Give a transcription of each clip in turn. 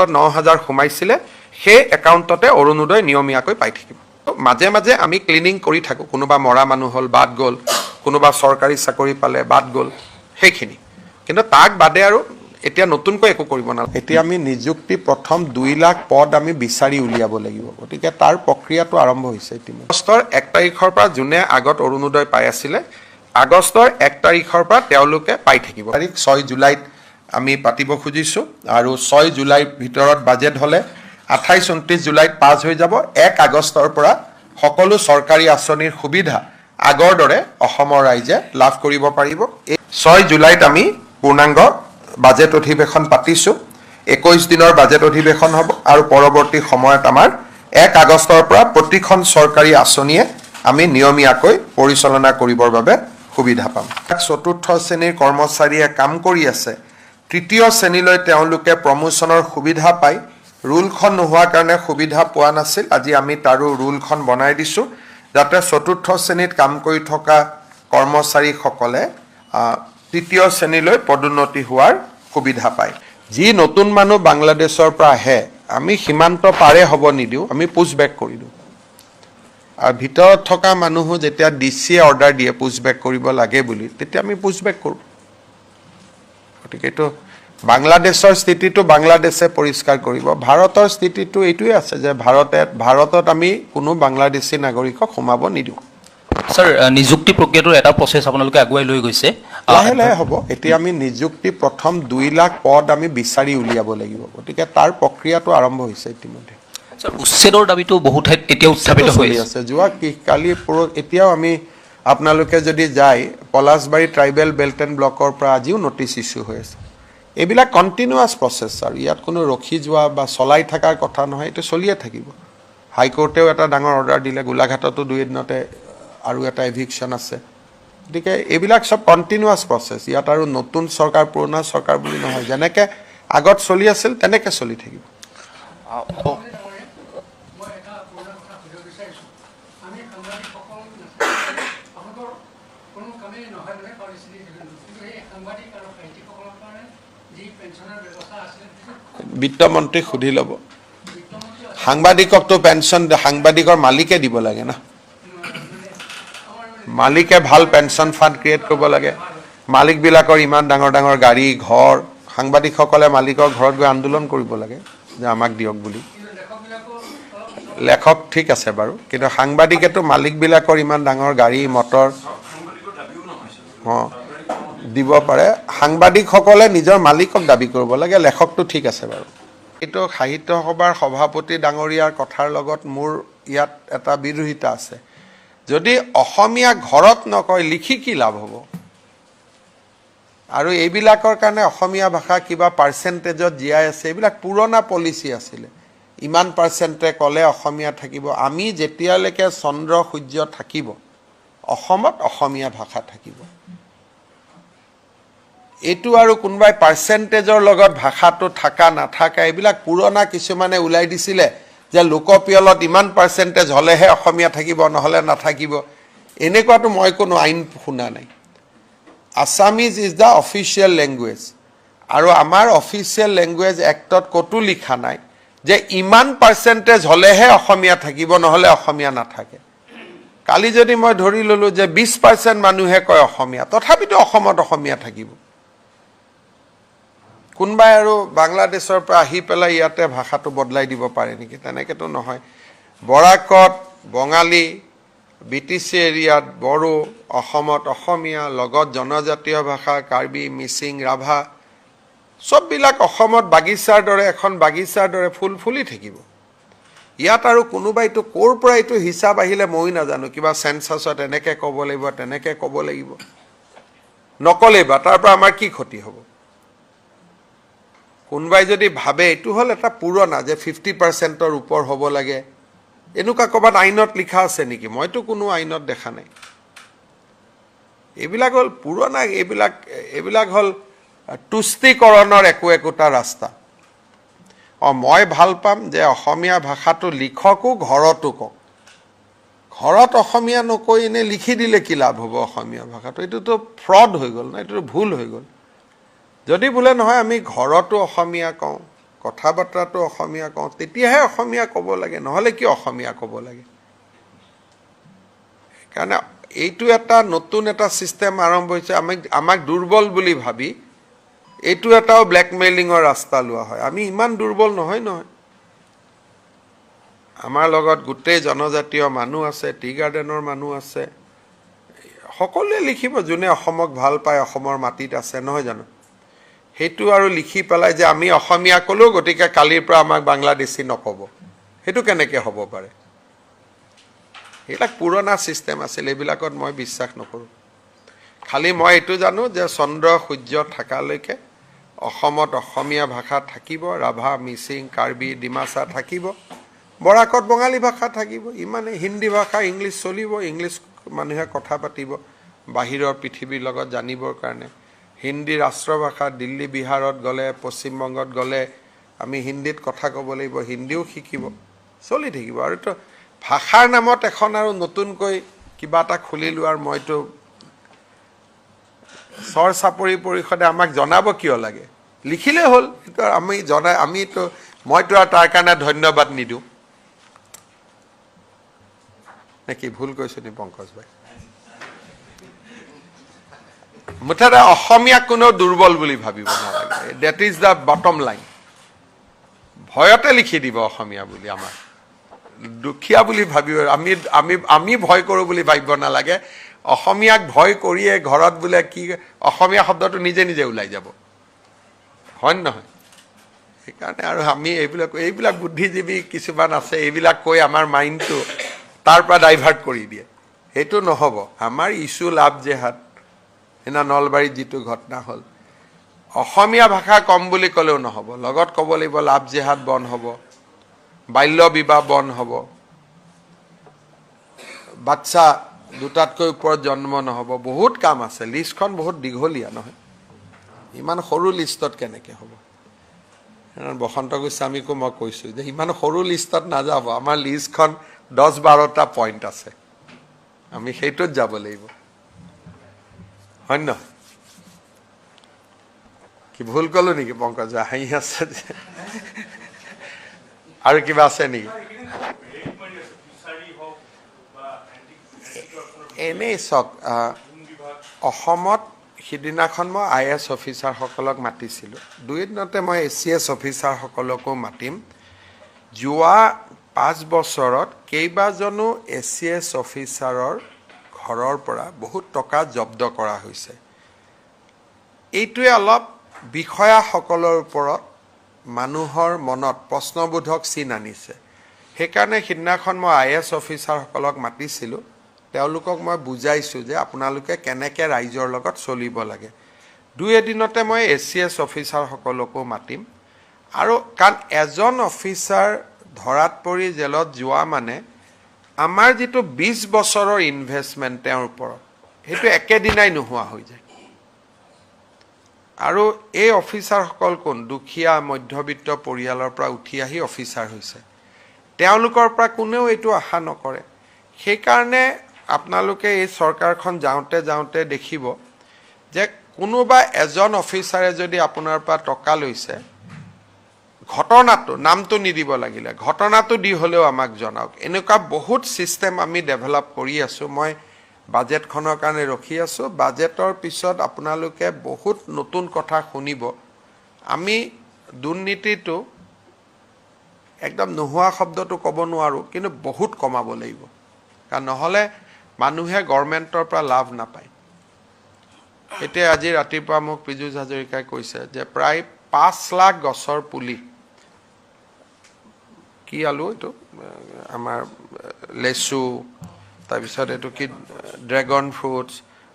9,000 সোমাইছিলে সেই একাউণ্টতে অৰুণোদয় নিয়মীয়াকৈ পাই থাকিব মাজে মাজে আমি ক্লিনিং কৰি থাকো কোনোবা মৰা মানুহ হল বাদ গল কোনোবা সৰকাৰি চাকৰি পালে বাদ গল সেইখিনি কিন্তু তাক বাদে আৰু এতিয়া নতুনকৈ একো কৰিব না এতিয়া আমি নিযুক্তি প্ৰথম 2 লাখ পদ আমি বিচাৰি উলিয়াব লাগিব গতিকে তাৰ প্ৰক্ৰিয়াটো আৰম্ভ হৈছে ইতিমধ্যে আগষ্টৰ 1 তাৰিখৰ পৰা যোনে আগত অৰুণোদয় পাই আছিল আগষ্টৰ 1 তাৰিখৰ পৰা তেওঁলোকে পাই থাকিব তাৰিখ 6 জুলাইত আমি পাতিব খুজিছো আৰু 6 জুলাইৰ ভিতৰত বাজেট হলে 28-29 জুলাইত পাছ হৈ যাব 1 আগষ্টৰ পৰা সকলো চৰকাৰী আঁচনিৰ সুবিধা আগৰ দৰে অসমৰ ৰাইজে লাভ কৰিব পাৰিব 6 জুলাইত আমি পূৰ্ণাংগ বাজেট অধিৱেশন পাতিছো 21 দিনৰ বাজেট অধিৱেশন হ'ব আৰু পৰৱৰ্তী সময়ত আমাৰ 1 আগষ্টৰ পৰা প্ৰতিখন চৰকাৰী আঁচনিয়ে আমি নিয়মীয়াকৈ পৰিচালনা কৰিবৰ বাবে সুবিধা পাম চতুৰ্থ শ্ৰেণীৰ কৰ্মচাৰীয়ে কাম কৰি আছে তৃতীয় শ্ৰেণীলৈ তেওঁলোকে প্ৰমোচনৰ সুবিধা পায় ৰুলখন নোহোৱাৰ কাৰণে সুবিধা পোৱা নাছিল আজি আমি তাৰো ৰুলখন বনাই দিছো যাতে চতুৰ্থ শ্ৰেণীত কাম কৰি থকা কৰ্মচাৰীসকলে তৃতীয় শ্ৰেণীলৈ পদোন্নতি হোৱাৰ সুবিধা পায় যি নতুন মানুহ বাংলাদেশৰ পৰা আহে আমি সীমান্ত পাৰে হ'ব নিদিও আমি পুশবেক কৰি দিওঁ আৰু ভিতৰত থকা মানুহ যেতিয়া ডিসিয়ে অৰ্ডাৰ দিয়ে পুশবেক কৰিব লাগে বুলি তেতিয়া আমি পুশবেক কৰো গতিকে তো বাংলাদেশৰ স্থিতিটো বাংলাদেশে পৰিষ্কাৰ কৰিব ভাৰতৰ স্থিতিটো এইটোৱে আছে যে ভাৰতত আমি কোনো বাংলাদেশী নাগৰিকক সোমাব নিদিও স্যাৰ নিযুক্তি প্ৰক্ৰিয়াটোৰ এটা প্ৰসেছ আপোনালোকে আগুৱাই লৈ গৈছে লাহে লাহে হ'ব এতিয়া আমি নিযুক্তি প্ৰথম 2 লাখ পদ আমি বিচাৰি উলিয়াব লাগিব গতিকে তাৰ প্ৰক্ৰিয়াটো আৰম্ভ হৈছে ইতিমধ্যে স্যাৰ উচ্ছেদৰ দাবীটো বহু ঠাইত এতিয়া উত্থাপিত হৈ আছে যোৱা কালি এতিয়াও আমি আপোনালোকে যদি যায় পলাশবাৰী ট্ৰাইবেল বেল্ট এণ্ড ব্লকৰ পৰা আজিও নটিচ ইস্যু হৈ আছে এইবিলাক কণ্টিনিউৱাছ প্ৰচেছ আৰু ইয়াত কোনো ৰখি যোৱা বা চলাই থকাৰ কথা নহয় এইটো চলিয়ে থাকিব হাইকোৰ্টেও এটা ডাঙৰ অৰ্ডাৰ দিলে গোলাঘাটতো 2 দিনতে আৰু এটা এভিকশ্যন আছে গতিকে এইবিলাক সব কণ্টিনিউৱাছ প্ৰচেছ ইয়াত আৰু নতুন চৰকাৰ পুৰণা চৰকাৰ বুলি নহয় যেনেকৈ আগত চলি আছিল তেনেকৈ চলি থাকিব বিত্তমন্ত্ৰীক সুধি ল'ব সাংবাদিককতো পেঞ্চন সাংবাদিকৰ মালিকে দিব লাগে না মালিকে ভাল পেঞ্চন ফাণ্ড ক্ৰিয়েট কৰিব লাগে মালিকবিলাকৰ ইমান ডাঙৰ ডাঙৰ গাড়ী ঘৰ সাংবাদিকসকলে মালিকৰ ঘৰত গৈ আন্দোলন কৰিব লাগে যে আমাক দিয়ক বুলি লেখক ঠিক আছে বাৰু কিন্তু সাংবাদিকেতো মালিকবিলাকৰ ইমান ডাঙৰ গাড়ী মটৰ দিব পাৰে সাংবাদিকসকলে নিজৰ মালিকক দাবী কৰিব লাগে লেখকটো ঠিক আছে বাৰু এইটো সাহিত্য সভাৰ সভাপতি ডাঙৰীয়াৰ কথাৰ লগত মোৰ ইয়াত এটা বিৰোধিতা আছে যদি অসমীয়া ঘৰত নকয় লিখি কি লাভ হ'ব আৰু এইবিলাকৰ কাৰণে অসমীয়া ভাষা কিবা পাৰ্চেণ্টেজত জীয়াই আছে এইবিলাক পুৰণা পলিচি আছিলে ইমান পাৰ্চেণ্টে ক'লে অসমীয়া থাকিব আমি যেতিয়ালৈকে চন্দ্ৰ সূৰ্য থাকিব অসমত অসমীয়া ভাষা থাকিব এইটো আৰু কোনোবাই পাৰ্চেণ্টেজৰ লগত ভাষাটো থাকা নাথাকা এইবিলাক পুৰণা কিছুমানে ওলাই দিছিলে যে লোকপিয়লত ইমান পাৰ্চেণ্টেজ হ'লেহে অসমীয়া থাকিব নহ'লে নাথাকিব এনেকুৱাটো মই কোনো আইন শুনা নাই Assamese is the official language আৰু আমাৰ অফিচিয়েল লেংগুৱেজ এক্টত ক'তো লিখা নাই যে ইমান পাৰ্চেণ্টেজ হ'লেহে অসমীয়া থাকিব নহ'লে অসমীয়া নাথাকে কালি যদি মই ধৰি ল'লোঁ যে 20% মানুহে কয় অসমীয়া তথাপিতো অসমত অসমীয়া থাকিব কোনবাই আৰু বাংলাদেশৰ পৰা আহি পেলাই ইয়াতে ভাষাটো বদলাই দিব পাৰে নেকি তেনেকেতো নহয় বৰাকত বঙালী বিটিচি এৰিয়াত বড়ো অসমত অসমীয়া লগত জনজাতীয় ভাষা কাৰ্বি মিচিং ৰাভা সববিলাক অসমত বাগিচাৰ দৰে এখন বাগিচাৰ দৰে ফুল ফুলি থাকিব ইয়াত আৰু কোনোবাইতো ক'ৰ পৰা এইটো হিচাপ আহিলে মই নাজানো কিবা চেন্সাছত এনেকৈ ক'ব লাগিব তেনেকৈ ক'ব লাগিব নকলেই বা তাৰ পৰা আমাৰ কি ক্ষতি হ'ব কোনবাই যদি ভাবে এইটো হল এটা পুৰণা যে 50%ৰ ওপৰ হ'ব লাগে এনেকুৱা ক'বাত আইনত লিখা আছে নেকি মইতো কোনো আইনত দেখা নাই এইবিলাক হল পুৰণা এইবিলাক হল তুষ্টিকৰণৰ একোটা ৰাস্তা মই ভাল পাম যে অসমীয়া ভাষাটো লিখকো ঘৰতো কওক ঘৰত অসমীয়া নকৈ এনে লিখি দিলে কি লাভ হ'ব অসমীয়া ভাষাটো এইটোতো ফ্ৰড হৈ গ'ল না এইটো ভুল হৈ গ'ল যদি বোলে নহয় আমি ঘৰতো অসমীয়া কওঁ কথা বাৰ্তাটো অসমীয়া কওঁ তেতিয়াহে অসমীয়া ক'ব লাগে, নহ'লে কি অসমীয়া ক'ব লাগে? সেইকাৰণে এইটো এটা নতুন এটা ছিষ্টেম আৰম্ভ হৈছে। আমাক দুৰ্বল বুলি ভাবি এইটো এটাও ব্লেকমেইলিঙৰ ৰাস্তা লোৱা হয়। আমি ইমান দুৰ্বল নহয়। আমাৰ লগত গোটেই জনজাতীয় মানুহ আছে, টি গাৰ্ডেনৰ মানুহ আছে, সকলোৱে লিখিব যোনে অসমক ভাল পায়, অসমৰ মাটিত আছে, নহয় জানো? সেইটো আৰু লিখি পেলাই যে আমি অসমীয়া ক'লো গতিকে কালিৰ পৰা আমাক বাংলাদেশী নক'ব, সেইটো কেনেকৈ হ'ব পাৰে? এইবিলাক পুৰণা ছিষ্টেম আছিল, এইবিলাকত মই বিশ্বাস নকৰোঁ। খালি মই এইটো জানো যে চন্দ্ৰ সূৰ্য থকালৈকে অসমত অসমীয়া ভাষা থাকিব, ৰাভা, মিচিং, কাৰ্বি, ডিমাচা থাকিব, বৰাকত বঙালী ভাষা থাকিব, ইমানেই। হিন্দী ভাষা, ইংলিছ চলিব, ইংলিছ মানুহে কথা পাতিব বাহিৰৰ পৃথিৱীৰ লগত জানিবৰ কাৰণে। হিন্দী ৰাষ্ট্ৰভাষা, দিল্লী বিহাৰত গ'লে, পশ্চিমবংগত গ'লে আমি হিন্দীত কথা ক'ব লাগিব, হিন্দীও শিকিব, চলি থাকিব। আৰু তো ভাষাৰ নামত এখন আৰু নতুনকৈ কিবা এটা খুলি লোৱাৰ মইতো চৰ চাপৰি পৰিষদে আমাক জনাব কিয় লাগে? লিখিলেই হ'ল। কিন্তু মইতো আৰু তাৰ কাৰণে ধন্যবাদ নিদিওঁ নেকি? ভুল কৈছো নি পংকজ ভাই? মুঠতে অসমীয়াক কোনেও দুৰ্বল বুলি ভাবিব নালাগে। That is the bottom line. ভয়তে লিখি দিব অসমীয়া বুলি, আমাক দুখীয়া বুলি ভাবিব। আমি ভয় কৰোঁ বুলি ভাবিব নালাগে। অসমীয়াক ভয় কৰিয়ে ঘৰত বোলে কি অসমীয়া শব্দটো নিজে নিজে ওলাই যাব, হয় নহয়? সেইকাৰণে আৰু আমি এইবিলাক বুদ্ধিজীৱী কিছুমান আছে, এইবিলাক কৈ আমাৰ মাইণ্ডটো তাৰ পৰা ডাইভাৰ্ট কৰি দিয়ে। সেইটো নহ'ব। আমাৰ ইছ্যু লাভ জেহাদ, সেইদিনা নলবাৰীত যিটো ঘটনা হ'ল, অসমীয়া ভাষা কম বুলি ক'লেও নহ'ব, লগত ক'ব লাগিব লাভ জেহাদ বন্ধ হ'ব, বাল্য বিবাহ বন্ধ হ'ব, বাচ্চা দুটাতকৈ ওপৰত জন্ম নহ'ব, বহুত কাম আছে। লিষ্টখন বহুত দীঘলীয়া, নহয়? ইমান সৰু লিষ্টত কেনেকৈ হ'ব? বসন্ত গোস্বামীকো মই কৈছোঁ যে ইমান সৰু লিষ্টত নাযাব, আমাৰ লিষ্টখন 10-12টা পইণ্ট আছে, আমি সেইটোত যাব লাগিব, হয় নহয়? কি ভুল ক'লো নেকি পংকজ? হাঁহি আছে যে। আৰু কিবা আছে নেকি? এনেই চাওক, অসমত সিদিনাখন মই IAS অফিচাৰসকলক মাতিছিলোঁ, 2 দিনতে মই ACS অফিচাৰসকলকো মাতিম। যোৱা 5 বছৰত কেইবাজনো ACS অফিচাৰৰ ঘৰৰ পৰা বহুত টকা জব্দ কৰা হৈছে। এইটোৱে অলপ বিষয়াসকলৰ ওপৰত মানুহৰ মনত প্ৰশ্নবোধক চিন আনিছে। সেইকাৰণে সিদিনাখন মই IAS অফিচাৰসকলক মাতিছিলোঁ, তেওঁলোকক মই বুজাইছোঁ যে আপোনালোকে কেনেকৈ ৰাইজৰ লগত চলিব লাগে। 2 এদিনতে মই ACS অফিচাৰসকলকো মাতিম। আৰু কাৰণ এজন অফিচাৰ ধৰাত পৰি জেলত যোৱা মানে আমাৰ যিটো 20 বছৰৰ ইনভেষ্টমেণ্ট তেওঁৰ ওপৰত, সেইটো একেদিনাই নোহোৱা হৈ যায়। আৰু এই অফিচাৰসকল কোন? দুখীয়া মধ্যবিত্ত পৰিয়ালৰ পৰা উঠি আহি অফিচাৰ হৈছে। তেওঁলোকৰ পৰা কোনেও এইটো আশা নকৰে। সেইকাৰণে আপোনালোকে এই চৰকাৰখন যাওঁতে দেখিব যে কোনোবা এজন অফিচাৰে যদি আপোনাৰ পৰা টকা লৈছে, ঘটনাটো, নামটো নিদিব লাগিলে, ঘটনাটো দি হ'লেও আমাক জনাওক। এনেকুৱা বহুত ছিষ্টেম আমি ডেভেলপ কৰি আছোঁ। মই বাজেটখনৰ কাৰণে ৰখি আছোঁ। বাজেটৰ পিছত আপোনালোকে বহুত নতুন কথা শুনিব। আমি দুৰ্নীতিটো একদম নোহোৱা শব্দটো ক'ব নোৱাৰোঁ, কিন্তু বহুত কমাব লাগিব, কাৰণ নহ'লে মানুহে গভৰ্ণমেণ্টৰ পৰা লাভ নাপায়। এতিয়া আজি ৰাতিপুৱা মোক পীযুষ হাজৰিকাই কৈছে যে প্ৰায় 5 লাখ গছৰ পুলি, কি আলু এইটো আমাৰ লেচু, তাৰপিছত এইটো কি ড্ৰেগন ফ্ৰুটছ,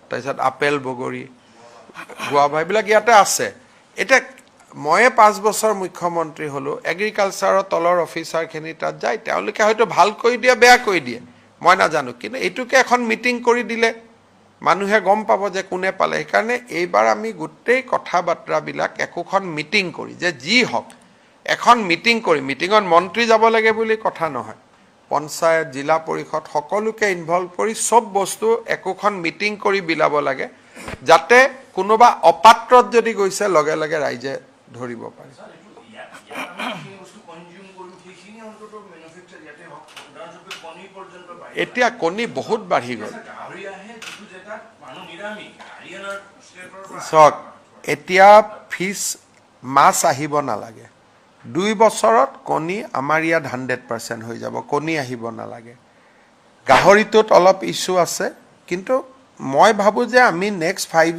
তাৰপিছত আপেল, বগৰী, গুৱাভা, এইবিলাক ইয়াতে আছে। এতিয়া ময়ে 5 বছৰ মুখ্যমন্ত্ৰী হ'লোঁ, এগ্ৰিকালচাৰৰ তলৰ অফিচাৰখিনি তাত যায়, তেওঁলোকে হয়তো ভাল কৰি দিয়ে, বেয়া কৰি দিয়ে, মই নাজানো। কিন্তু এইটোকে এখন মিটিং কৰি দিলে মানুহে গম পাব যে কোনে পালে। সেইকাৰণে এইবাৰ আমি গোটেই কথা বাৰ্তাবিলাক একোখন মিটিং কৰি, যে যি হওক এখন মিটিং কৰি, মিটিঙত মন্ত্ৰী যাব লাগে বুলি কথা নহয়, পঞ্চায়ত, জিলা পৰিষদ সকলোকে ইনভলভ কৰি চব বস্তু একোখন মিটিং কৰি বিলাব লাগে, যাতে কোনোবা অপাত্ৰত যদি গৈছে লগে লগে ৰাইজে ধৰিব পাৰে। যিখিনি বস্তু কনজিউম কৰিম সেইখিনি অন্তত মেনুফেকচাৰ ইয়াতে হওক উদাহৰণস্বৰূপে কণী পৰ্যন্ত পায় এতিয়া কণী বহুত বাঢ়ি গ'ল। গাহৰি আহে যিটো জেগাত মানুহ নিৰামিষ হাৰিয়ানাৰ ষ্টেটৰ পৰা চাওক এতিয়া ফিছ মাছ আহিব নালাগে 2 বছৰত কণী আমাৰ ইয়াত 100% হৈ যাব কণী আহিব নালাগে গাহৰিটোত অলপ ইছ্যু আছে কিন্তু মই ভাবোঁ যে আমি নেক্সট 5